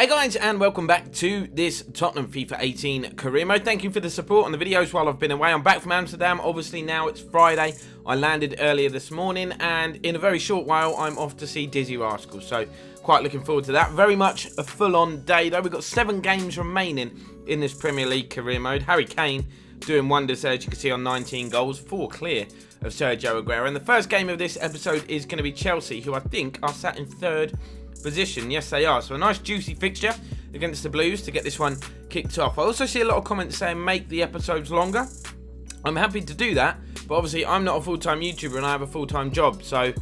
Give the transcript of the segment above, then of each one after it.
Hey guys, and welcome back to this Tottenham FIFA 18 career mode. Thank you for the support on the videos while I've been away. I'm back from Amsterdam. Obviously now it's Friday. I landed earlier this morning, and in a very short while I'm off to see Dizzy Rascals. So quite looking forward to that. Very much a full-on day though. We've got 7 games remaining in this Premier League career mode. Harry Kane doing wonders there, as you can see, on 19 goals, 4 clear of Sergio Aguero. And the first game of this episode is going to be Chelsea, who I think are sat in 3rd position. Yes, they are. So a nice juicy fixture against the Blues to get this one kicked off. I also see a lot of comments saying make the episodes longer. I'm happy to do that, but obviously I'm not a full-time YouTuber and I have a full-time job, so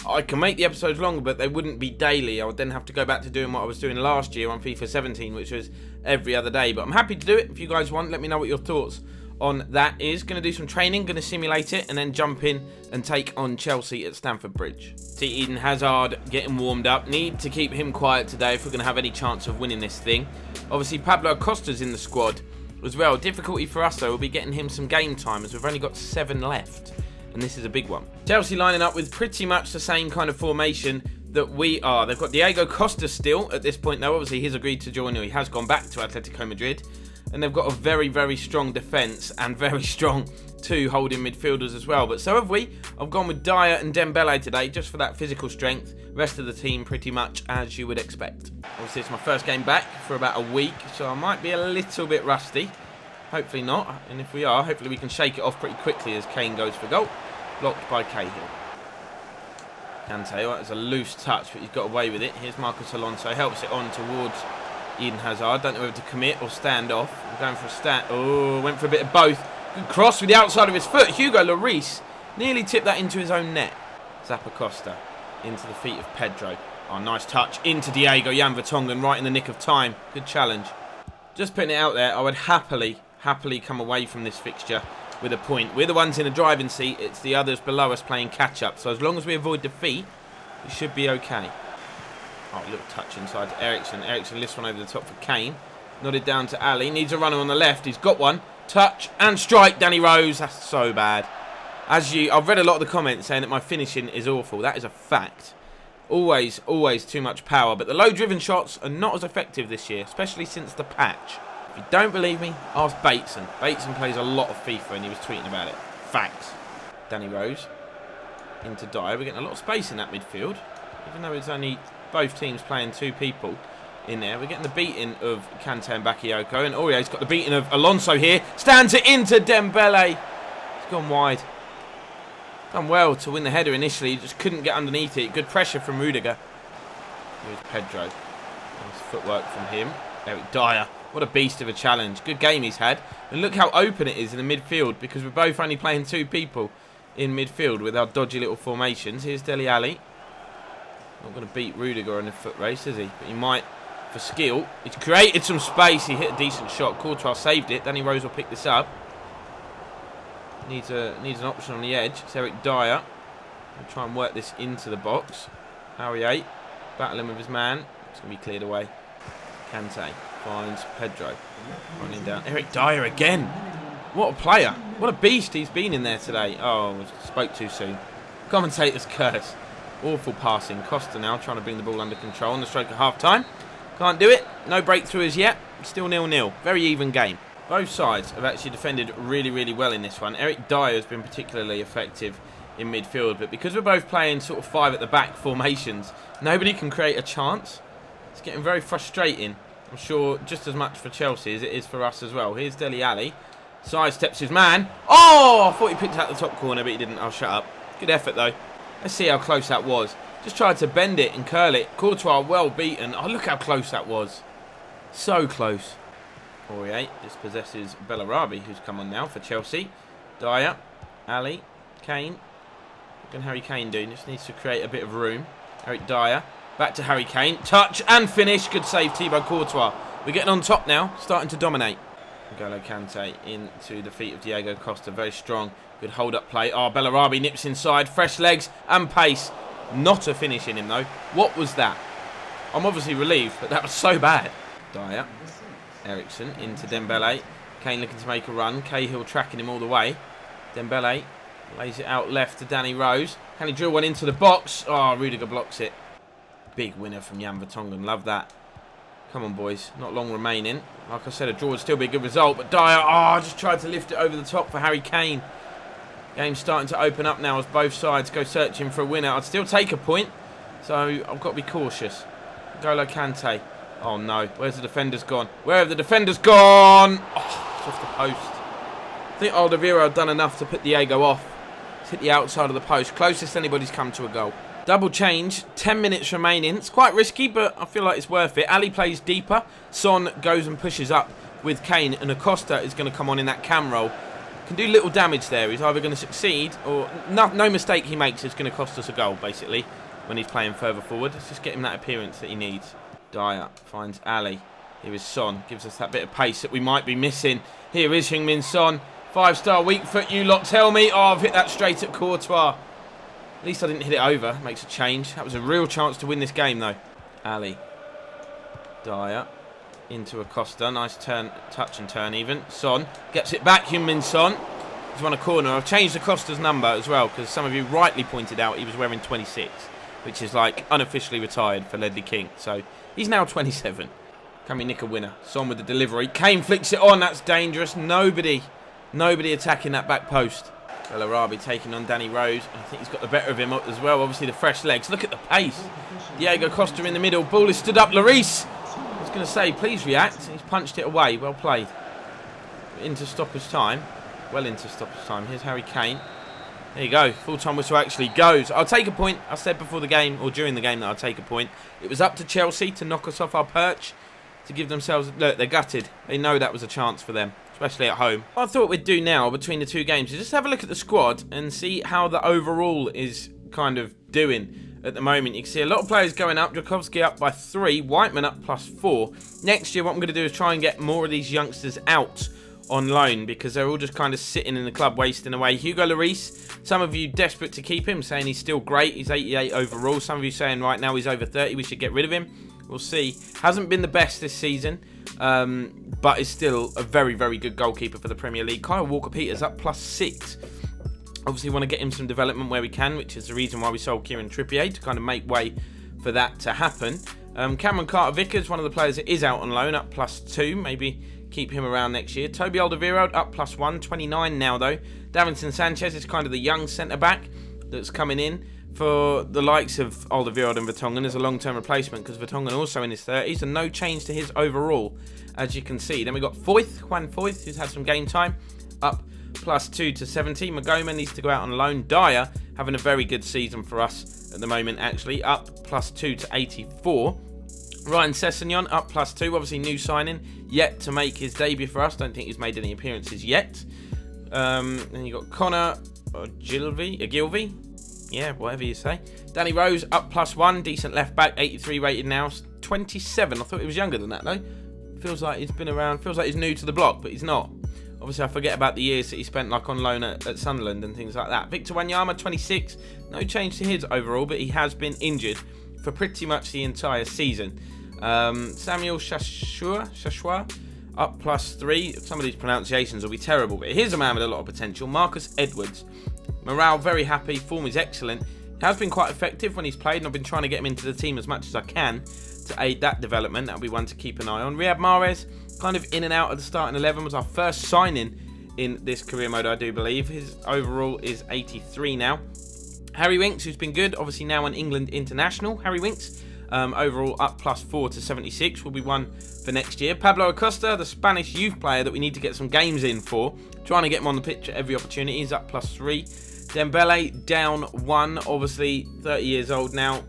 I can make the episodes longer, but they wouldn't be daily. I would then have to go back to doing what I was doing last year on FIFA 17, which was every other day. But I'm happy to do it. If you guys want, let me know what your thoughts on that is. Going to do some training, going to simulate it, and then jump in and take on Chelsea at Stamford Bridge. See Eden Hazard getting warmed up. Need to keep him quiet today if we're going to have any chance of winning this thing. Obviously Pablo Acosta's in the squad as well. Difficulty for us though will be getting him some game time, as we've only got 7 left, and this is a big one. Chelsea lining up with pretty much the same kind of formation that we are. They've got Diego Costa still at this point though. Obviously he's agreed to join, or he has gone back to Atletico Madrid. And they've got a very, very strong defence and very strong 2 holding midfielders as well. But so have we. I've gone with Dyer and Dembele today just for that physical strength. Rest of the team pretty much as you would expect. Obviously it's my first game back for about a week, so I might be a little bit rusty. Hopefully not. And if we are, hopefully we can shake it off pretty quickly as Kane goes for goal. Blocked by Cahill. Kante, well, that's a loose touch, but he's got away with it. Here's Marcos Alonso, helps it on towards Eden Hazard. Don't know whether to commit or stand off. I'm going for a stand. Oh, went for a bit of both. Good cross with the outside of his foot. Hugo Lloris nearly tipped that into his own net. Zappacosta into the feet of Pedro. Oh, nice touch into Diego Jan Vertonghen right in the nick of time. Good challenge. Just putting it out there, I would happily come away from this fixture with a point. We're the ones in the driving seat. It's the others below us playing catch up. So as long as we avoid defeat, we should be okay. Oh, little touch inside to Eriksen. Eriksen lifts one over the top for Kane. Nodded down to Ali. Needs a runner on the left. He's got one. Touch and strike. Danny Rose. That's so bad. I've read a lot of the comments saying that my finishing is awful. That is a fact. Always too much power. But the low-driven shots are not as effective this year, especially since the patch. If you don't believe me, ask Bateson. Bateson plays a lot of FIFA and he was tweeting about it. Facts. Danny Rose into Dyer. We're getting a lot of space in that midfield, even though it's only both teams playing 2 people in there. We're getting the beating of Kante and Bakayoko. And Aurier's got the beating of Alonso here. Stands it into Dembele. He's gone wide. Done well to win the header initially. Just couldn't get underneath it. Good pressure from Rudiger. Here's Pedro. Nice footwork from him. Eric Dyer. What a beast of a challenge. Good game he's had. And look how open it is in the midfield, because we're both only playing 2 people in midfield with our dodgy little formations. Here's Dele Alli. Not going to beat Rudiger on the foot race, is he? But he might for skill. He's created some space. He hit a decent shot. Courtois saved it. Danny Rose will pick this up. Needs an option on the edge. It's Eric Dyer. We'll try and work this into the box. Harry battling with his man. It's going to be cleared away. Kante finds Pedro. Running down. Eric Dyer again. What a player. What a beast he's been in there today. Oh, spoke too soon. Commentator's curse. Awful passing. Costa now trying to bring the ball under control on the stroke of half-time. Can't do it. No breakthrough as yet. Still 0-0. Very even game. Both sides have actually defended really well in this one. Eric Dyer has been particularly effective in midfield, but because we're both playing sort of 5 at the back formations, nobody can create a chance. It's getting very frustrating. I'm sure just as much for Chelsea as it is for us as well. Here's Dele Alli. Sidesteps his man. Oh, I thought he picked out the top corner, but he didn't. I'll shut up. Good effort though. Let's see how close that was. Just tried to bend it and curl it. Courtois well beaten. Oh, look how close that was. So close. Aurier just possesses Bellarabi, who's come on now for Chelsea. Dyer, Ali, Kane. What can Harry Kane do? Just needs to create a bit of room. Eric Dyer. Back to Harry Kane. Touch and finish. Good save, Thibaut Courtois. We're getting on top now. Starting to dominate. N'Golo Kante into the feet of Diego Costa. Very strong. Good hold-up play. Oh, Bellarabi nips inside. Fresh legs and pace. Not a finish in him, though. What was that? I'm obviously relieved, but that was so bad. Dyer. Eriksen into Dembele. Kane looking to make a run. Cahill tracking him all the way. Dembele lays it out left to Danny Rose. Can he drill one into the box? Oh, Rudiger blocks it. Big winner from Jan Vertonghen. Love that. Come on, boys. Not long remaining. Like I said, a draw would still be a good result. But Dyer, just tried to lift it over the top for Harry Kane. Game's starting to open up now as both sides go searching for a winner. I'd still take a point, so I've got to be cautious. N'Golo Kante. Oh, no. Where's the defenders gone? Where have the defenders gone? Oh, it's off the post. I think Alderweireld had done enough to put Diego off. It's hit the outside of the post. Closest anybody's come to a goal. Double change, 10 minutes remaining. It's quite risky, but I feel like it's worth it. Ali plays deeper. Son goes and pushes up with Kane, and Acosta is going to come on in that cam role. Can do little damage there. He's either going to succeed, or no mistake he makes is going to cost us a goal, basically, when he's playing further forward. Let's just get him that appearance that he needs. Dyer finds Ali. Here is Son. Gives us that bit of pace that we might be missing. Here is Heung-min Son. 5-star weak foot, you lot tell me. Oh, I've hit that straight at Courtois. At least I didn't hit it over. Makes a change. That was a real chance to win this game, though. Ali. Dyer. Into Acosta. Nice turn, touch and turn even. Son. Gets it back. Heung-min Son. He's won a corner. I've changed Acosta's number as well, because some of you rightly pointed out he was wearing 26, which is like unofficially retired for Ledley King. So he's now 27. Can we nick a winner? Son with the delivery. Kane flicks it on. That's dangerous. Nobody attacking that back post. El Arabi taking on Danny Rose. I think he's got the better of him as well. Obviously the fresh legs. Look at the pace. Diego Costa in the middle. Ball is stood up. Lloris. I was going to say, please react. He's punched it away. Well played. Into stoppage time. Well into stoppage time. Here's Harry Kane. There you go. Full-time whistle actually goes. I'll take a point. I said before the game, or during the game, that I'll take a point. It was up to Chelsea to knock us off our perch. To give themselves... Look, they're gutted. They know that was a chance for them, especially at home. What I thought we'd do now between the two games is just have a look at the squad and see how the overall is kind of doing at the moment. You can see a lot of players going up. Djokovski up by 3. Whiteman up +4. Next year, what I'm going to do is try and get more of these youngsters out on loan, because they're all just kind of sitting in the club wasting away. Hugo Lloris, some of you desperate to keep him, saying he's still great. He's 88 overall. Some of you saying right now he's over 30. We should get rid of him. We'll see. Hasn't been the best this season, but is still a very, very good goalkeeper for the Premier League. Kyle Walker-Peters up +6. Obviously want to get him some development where we can, which is the reason why we sold Kieran Trippier, to kind of make way for that to happen. Cameron Carter-Vickers, one of the players that is out on loan, up +2. Maybe keep him around next year. Toby Alderweireld up +1. 29 now, though. Davinson Sanchez is kind of the young centre-back that's coming in for the likes of Alderweireld and Vertonghen as a long-term replacement, because Vertonghen also in his 30s, and no change to his overall, as you can see. Then we've got Juan Foyth, who's had some game time, up +2 to 70. Magoma needs to go out on loan. Dyer having a very good season for us at the moment, actually, up +2 to 84. Ryan Sessegnon up +2, obviously new signing, yet to make his debut for us. Don't think he's made any appearances yet. Then you got Connor Ogilvie. Yeah, whatever you say. Danny Rose up +1, decent left back, 83 rated now, 27. I thought he was younger than that though. Feels like he's been around, feels like he's new to the block, but he's not. Obviously I forget about the years that he spent like on loan at Sunderland and things like that. Victor Wanyama, 26, no change to his overall, but he has been injured for pretty much the entire season. Samuel Shashua up +3. Some of these pronunciations will be terrible, but here's a man with a lot of potential. Marcus Edwards. Morale very happy, form is excellent. He has been quite effective when he's played, and I've been trying to get him into the team as much as I can to aid that development. That'll be one to keep an eye on. Riyad Mahrez, kind of in and out of the starting 11, was our first signing in this career mode, I do believe. His overall is 83 now. Harry Winks, who's been good, obviously now an England international. Harry Winks, overall up +4 to 76, will be one for next year. Pablo Acosta, the Spanish youth player that we need to get some games in for. Trying to get him on the pitch at every opportunity. He's up +3. Dembele down 1, obviously 30 years old now.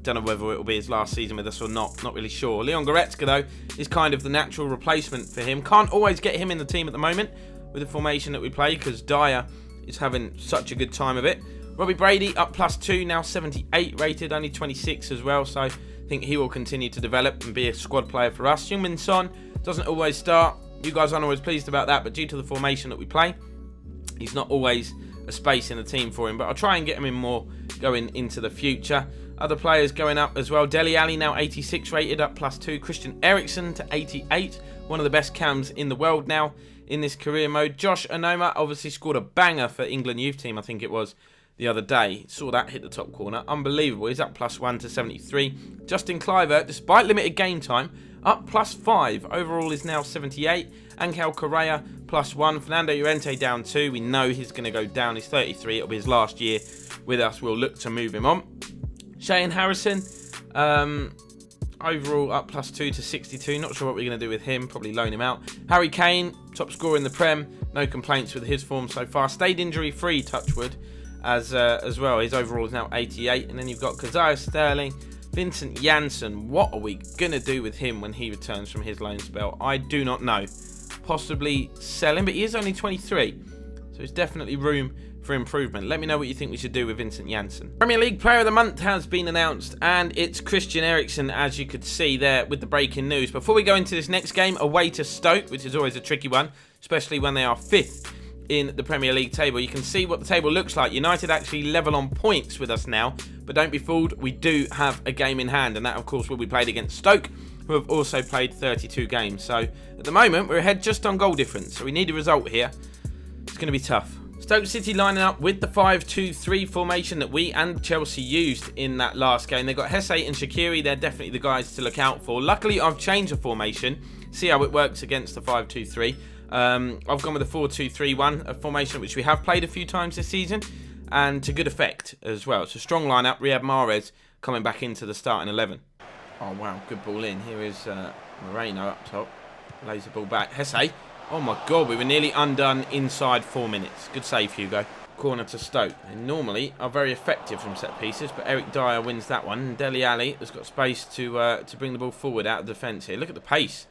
Don't know whether it will be his last season with us or not really sure. Leon Goretzka, though, is kind of the natural replacement for him. Can't always get him in the team at the moment with the formation that we play, because Dyer is having such a good time of it. Robbie Brady up +2, now 78 rated, only 26 as well, so I think he will continue to develop and be a squad player for us. Heung-min Son doesn't always start. You guys aren't always pleased about that, but due to the formation that we play, he's not always a space in the team for him, but I'll try and get him in more going into the future. Other players going up as well. Dele Alli now 86 rated, up +2. Christian Eriksen to 88, one of the best cams in the world now in this career mode. Josh Onoma obviously scored a banger for England youth team, I think it was, the other day. Saw that hit the top corner. Unbelievable. He's up +1 to 73. Justin Kluivert, despite limited game time, up +5. Overall is now 78. Angel Correa +1. Fernando Llorente down 2. We know he's going to go down. He's 33. It'll be his last year with us. We'll look to move him on. Shane Harrison, overall up +2 to 62. Not sure what we're going to do with him. Probably loan him out. Harry Kane, top scorer in the Prem. No complaints with his form so far. Stayed injury-free, touchwood, as well. His overall is now 88. And then you've got Kazai Sterling, Vincent Janssen. What are we going to do with him when he returns from his loan spell? I do not know. Possibly sell him, but he is only 23. So there's definitely room for improvement. Let me know what you think we should do with Vincent Janssen. Premier League Player of the Month has been announced, and it's Christian Eriksen, as you could see there with the breaking news. Before we go into this next game, away to Stoke, which is always a tricky one, especially when they are 5th in the Premier League table. You can see what the table looks like. United actually level on points with us now, but don't be fooled, we do have a game in hand, and that of course will be played against Stoke, who have also played 32 games. So at the moment we're ahead just on goal difference, so we need a result here. It's going to be tough. Stoke City lining up with the 5-2-3 formation that we and Chelsea used in that last game. They've got Hesse and Shaqiri. They're definitely the guys to look out for. Luckily, I've changed the formation. See how it works against the 5-2-3. I've gone with the 4-2-3-1, a formation which we have played a few times this season, and to good effect as well. It's a strong lineup. Riyad Mahrez coming back into the starting 11. Oh, wow. Good ball in. Here is Moreno up top. Lays the ball back. Hesse. Oh my God, we were nearly undone inside 4 minutes. Good save, Hugo. Corner to Stoke. They normally are very effective from set pieces, but Eric Dyer wins that one. And Dele Alli has got space to bring the ball forward out of defence here. Look at the pace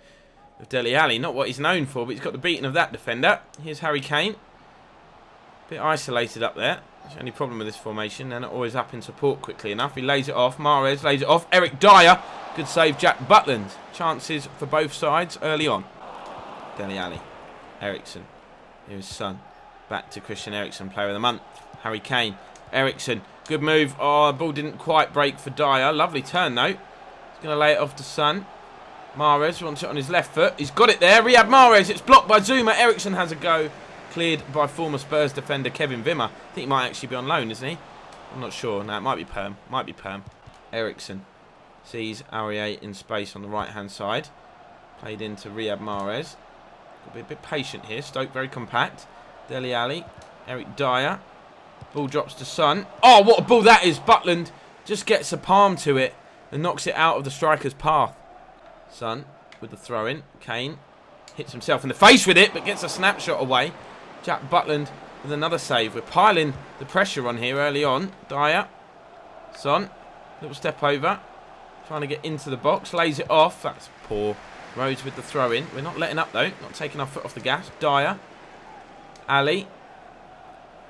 of Dele Alli. Not what he's known for, but he's got the beating of that defender. Here's Harry Kane. Bit isolated up there. That's the only problem with this formation. They're not always up in support quickly enough. He lays it off. Mahrez lays it off. Eric Dyer. Good save, Jack Butland. Chances for both sides early on. Dele Alli. Eriksen. Here's Son. Back to Christian Eriksen, Player of the Month. Harry Kane. Eriksen. Good move. Oh, the ball didn't quite break for Dyer. Lovely turn, though. He's going to lay it off to Son. Mahrez wants it on his left foot. He's got it there. Riyad Mahrez. It's blocked by Zuma. Eriksen has a go. Cleared by former Spurs defender Kevin Wimmer. I think he might actually be on loan, isn't he? I'm not sure. No, it might be Perm. Might be Perm. Eriksen sees Aurier in space on the right-hand side. Played into Riyad Mahrez. Got to be a bit patient here. Stoke very compact. Dele Alli. Eric Dyer. Ball drops to Son. Oh, what a ball that is. Butland just gets a palm to it and knocks it out of the striker's path. Son with the throw-in. Kane hits himself in the face with it, but gets a snapshot away. Jack Butland with another save. We're piling the pressure on here early on. Dyer. Son. Little step over. Trying to get into the box. Lays it off. That's poor. Rhodes with the throw-in. We're not letting up, though. Not taking our foot off the gas. Dyer. Ali.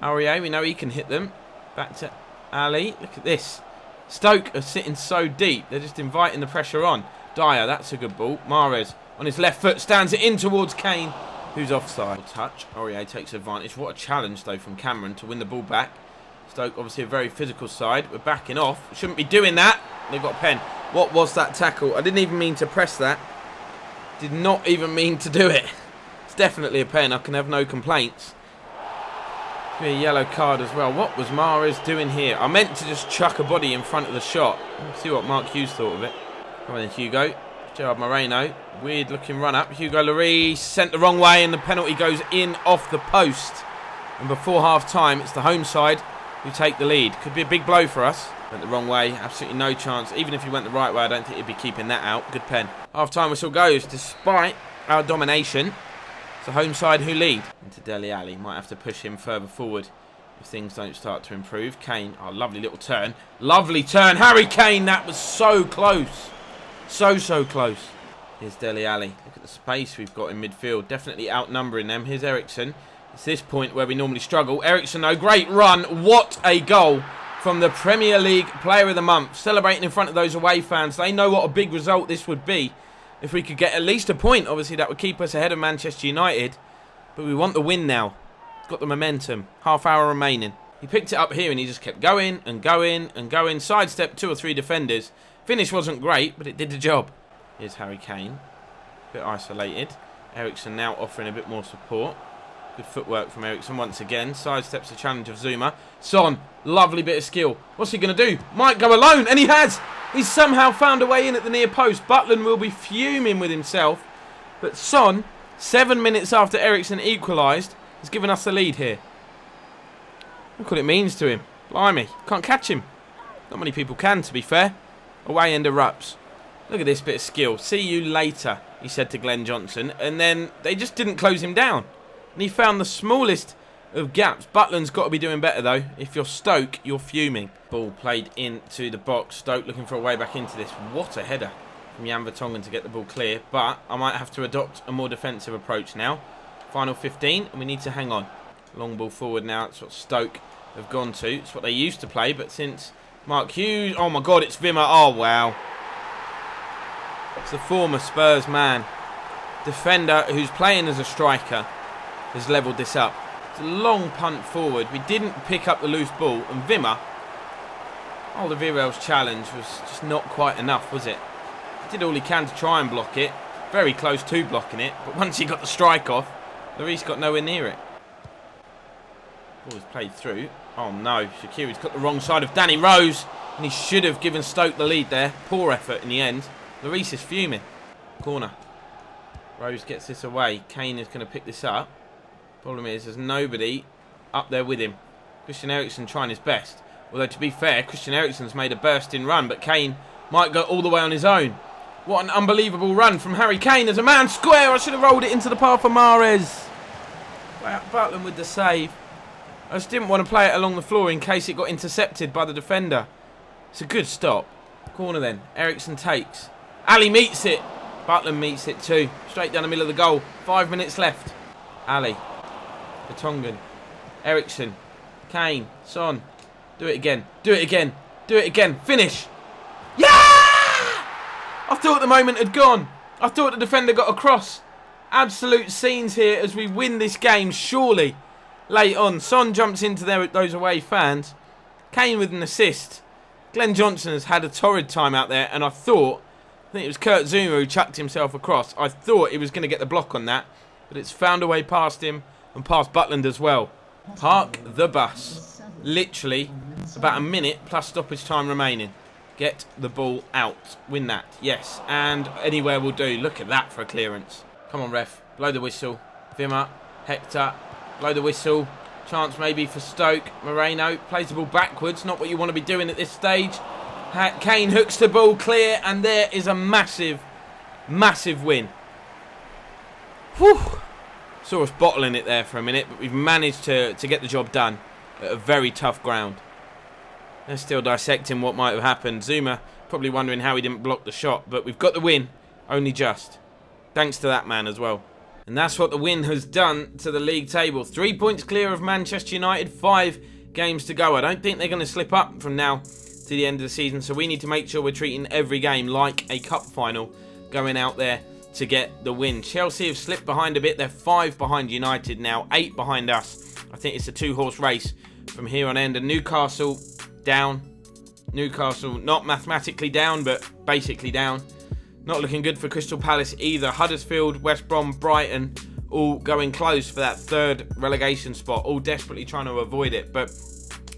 Aurier. We know he can hit them. Back to Ali. Look at this. Stoke are sitting so deep. They're just inviting the pressure on. Dyer. That's a good ball. Mahrez on his left foot. Stands it in towards Kane, who's offside. Touch. Aurier takes advantage. What a challenge, though, from Cameron to win the ball back. Stoke, obviously a very physical side. We're backing off. Shouldn't be doing that. They've got a pen. What was that tackle? I didn't even mean to press that. Did not even mean to do it. It's definitely a pen. I can have no complaints. Be a yellow card as well. What was Mahrez doing here? I meant to just chuck a body in front of the shot. Let's see what Mark Hughes thought of it. Come on then, Hugo. Gerard Moreno. Weird looking run up. Hugo Lloris sent the wrong way and the penalty goes in off the post. And before half time, it's the home side who take the lead. Could be a big blow for us. Went the wrong way, absolutely no chance. Even if he went the right way, I don't think he'd be keeping that out. Good pen. Half-time whistle goes. Despite our domination, it's the home side who lead. Into Dele Alli. Might have to push him further forward if things don't start to improve. Kane. Oh, lovely little turn. Lovely turn. Harry Kane. That was so close. So close. Here's Dele Alli. Look at the space we've got in midfield. Definitely outnumbering them. Here's Eriksen. It's this point where we normally struggle. Eriksen, though. Great run. What a goal from the Premier League Player of the Month. Celebrating in front of those away fans. They know what a big result this would be. If we could get at least a point, obviously that would keep us ahead of Manchester United. But we want the win now. Got the momentum. Half hour remaining. He picked it up here and he just kept going and going and going. Sidestepped 2 or 3 defenders. Finish wasn't great, but it did the job. Here's Harry Kane. A bit isolated. Eriksen now offering a bit more support. Good footwork from Ericsson once again. Sidesteps the challenge of Zuma. Son, lovely bit of skill. What's he going to do? Might go alone, and he has. He's somehow found a way in at the near post. Butland will be fuming with himself. But Son, 7 minutes after Ericsson equalised, has given us the lead here. Look what it means to him. Blimey, can't catch him. Not many people can, to be fair. Away end erupts. Look at this bit of skill. See you later, he said to Glenn Johnson. And then they just didn't close him down. And he found the smallest of gaps. Butland's got to be doing better, though. If you're Stoke, you're fuming. Ball played into the box. Stoke looking for a way back into this. What a header from Jan Vertonghen to get the ball clear. But I might have to adopt a more defensive approach now. Final 15, and we need to hang on. Long ball forward now. It's what Stoke have gone to. It's what they used to play, but since Mark Hughes... Oh, my God, it's Wimmer. Oh, wow. It's the former Spurs man. Defender who's playing as a striker has levelled this up. It's a long punt forward. We didn't pick up the loose ball. And Wimmer, Alderweireld's challenge was just not quite enough, was it? He did all he can to try and block it. Very close to blocking it. But once he got the strike off, Lloris got nowhere near it. Ball was played through. Oh no, Shaqiri's got the wrong side of Danny Rose. And he should have given Stoke the lead there. Poor effort in the end. Lloris is fuming. Corner. Rose gets this away. Kane is going to pick this up. Problem is, there's nobody up there with him. Christian Eriksen trying his best. Although, to be fair, Christian Eriksen's made a bursting run, but Kane might go all the way on his own. What an unbelievable run from Harry Kane as a man square. I should have rolled it into the path of Mahrez. Wow, Butland with the save. I just didn't want to play it along the floor in case it got intercepted by the defender. It's a good stop. Corner then. Eriksen takes. Ali meets it. Butland meets it too. Straight down the middle of the goal. 5 minutes left. Ali. Vertonghen. Eriksen. Kane. Son. Do it again. Do it again. Do it again. Finish. Yeah! I thought the moment had gone. I thought the defender got across. Absolute scenes here as we win this game, surely. Late on. Son jumps into those away fans. Kane with an assist. Glenn Johnson has had a torrid time out there, and I think it was Kurt Zouma who chucked himself across. I thought he was going to get the block on that, but it's found a way past him and past Butland as well. Park the bus. Literally about a minute plus stoppage time remaining. Get the ball out. Win that. Yes. And anywhere will do. Look at that for a clearance. Come on, ref. Blow the whistle. Wimmer. Hector. Blow the whistle. Chance maybe for Stoke. Moreno plays the ball backwards. Not what you want to be doing at this stage. Kane hooks the ball clear. And there is a massive, massive win. Whew. Saw us bottling it there for a minute, but we've managed to get the job done at a very tough ground. They're still dissecting what might have happened. Zuma probably wondering how he didn't block the shot, but we've got the win, only just. Thanks to that man as well. And that's what the win has done to the league table. 3 points clear of Manchester United, 5 games to go. I don't think they're going to slip up from now to the end of the season, so we need to make sure we're treating every game like a cup final, going out there to get the win. Chelsea have slipped behind a bit. They're 5 behind United now, 8 behind us. I think it's a 2-horse race from here on end. And Newcastle down. Newcastle not mathematically down, but basically down. Not looking good for Crystal Palace either. Huddersfield, West Brom, Brighton all going close for that 3rd relegation spot. All desperately trying to avoid it. But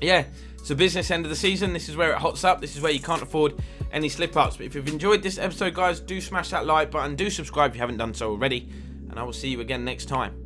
yeah, it's a business end of the season. This is where it hots up. This is where you can't afford any slip-ups. But if you've enjoyed this episode, guys, do smash that like button. Do subscribe if you haven't done so already. And I will see you again next time.